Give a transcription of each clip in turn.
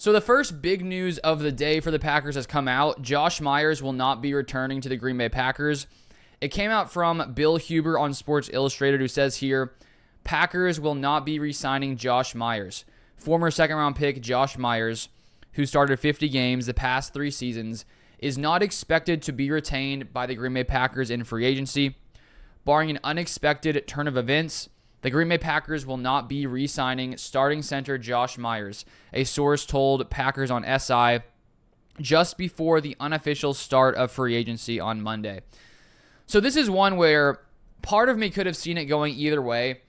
So the first big news of the day for the Packers has come out. Josh Myers will not be returning to the Green Bay Packers. It came out from Bill Huber on Sports Illustrated, who says here, Packers will not be re-signing Josh Myers. Former second-round pick Josh Myers, who started 50 games the past 3 seasons, is not expected to be retained by the Green Bay Packers in free agency. Barring an unexpected turn of events, the Green Bay Packers will not be re-signing starting center Josh Myers, a source told Packers on SI just before the unofficial start of free agency on Monday. So this is one where part of me could have seen it going either way,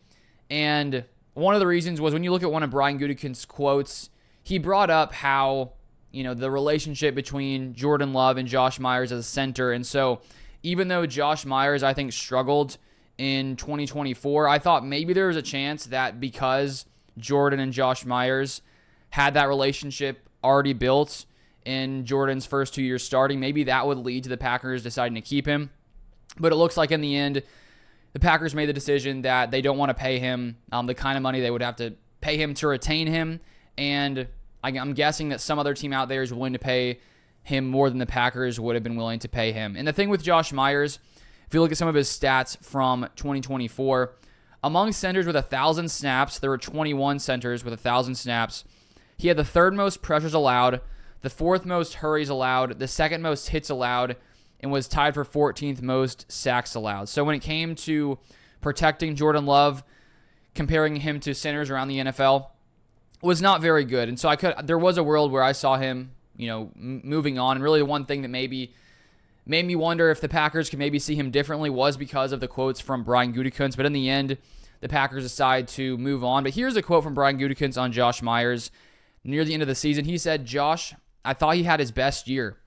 and one of the reasons was when you look at one of Brian Gutekunst's quotes, he brought up how, the relationship between Jordan Love and Josh Myers as a center, and so even though Josh Myers, I think, struggled in 2024, I thought maybe there was a chance that because Jordan and Josh Myers had that relationship already built in Jordan's first 2 years starting, maybe that would lead to the Packers deciding to keep him. But it looks like in the end, the Packers made the decision that they don't want to pay him the kind of money they would have to pay him to retain him. And I'm guessing that some other team out there is willing to pay him more than the Packers would have been willing to pay him. And the thing with Josh Myers, if you look at some of his stats from 2024, among centers with 1,000 snaps, there were 21 centers with 1,000 snaps. He had the third most pressures allowed, the fourth most hurries allowed, the second most hits allowed, and was tied for 14th most sacks allowed. So when it came to protecting Jordan Love, comparing him to centers around the NFL, was not very good. And so there was a world where I saw him, moving on. And really the one thing that maybe made me wonder if the Packers could maybe see him differently was because of the quotes from Brian Gutekunst. But in the end, the Packers decide to move on. But here's a quote from Brian Gutekunst on Josh Myers near the end of the season. He said, "Josh, I thought he had his best year.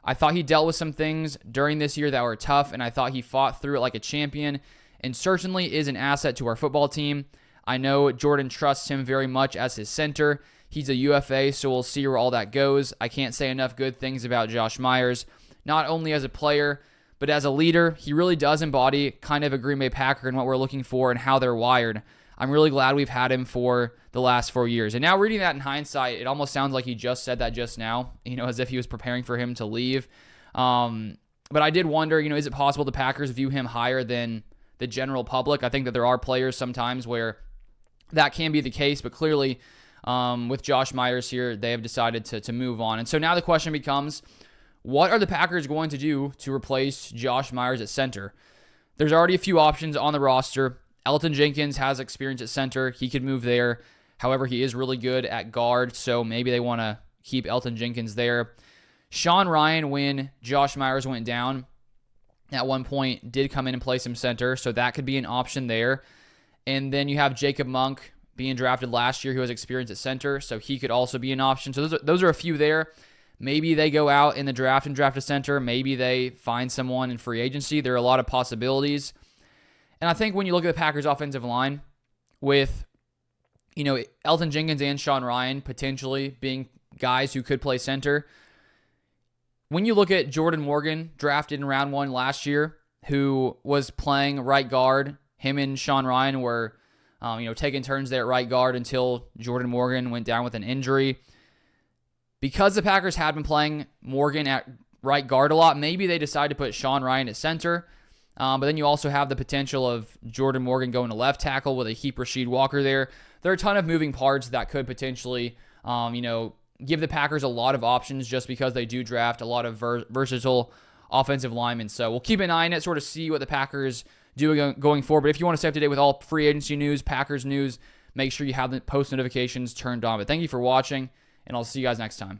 I thought he dealt with some things during this year that were tough, and I thought he fought through it like a champion and certainly is an asset to our football team. I know Jordan trusts him very much as his center. He's a UFA, so we'll see where all that goes. I can't say enough good things about Josh Myers, not only as a player, but as a leader. He really does embody kind of a Green Bay Packer and what we're looking for and how they're wired. I'm really glad we've had him for the last 4 years." And now reading that in hindsight, it almost sounds like he just said that just now, as if he was preparing for him to leave. But I did wonder, is it possible the Packers view him higher than the general public? I think that there are players sometimes where that can be the case, but clearly with Josh Myers here, they have decided to move on. And so now the question becomes, what are the Packers going to do to replace Josh Myers at center? There's already a few options on the roster. Elgton Jenkins has experience at center. He could move there. However, he is really good at guard, so maybe they want to keep Elgton Jenkins there. Sean Ryan, when Josh Myers went down at one point, did come in and play some center, so that could be an option there. And then you have Jacob Monk being drafted last year who has experience at center, so he could also be an option. So those are a few there. Maybe they go out in the draft and draft a center. Maybe they find someone in free agency. There are a lot of possibilities. And I think when you look at the Packers' offensive line with, Elgton Jenkins and Sean Ryan potentially being guys who could play center, when you look at Jordan Morgan, drafted in round 1 last year, who was playing right guard, him and Sean Ryan were, taking turns there at right guard until Jordan Morgan went down with an injury. Because the Packers had been playing Morgan at right guard a lot, maybe they decide to put Sean Ryan at center. But then you also have the potential of Jordan Morgan going to left tackle with a Heap Rasheed Walker there. There are a ton of moving parts that could potentially, give the Packers a lot of options just because they do draft a lot of versatile offensive linemen. So we'll keep an eye on it, sort of see what the Packers do going forward. But if you want to stay up to date with all free agency news, Packers news, make sure you have the post notifications turned on. But thank you for watching, and I'll see you guys next time.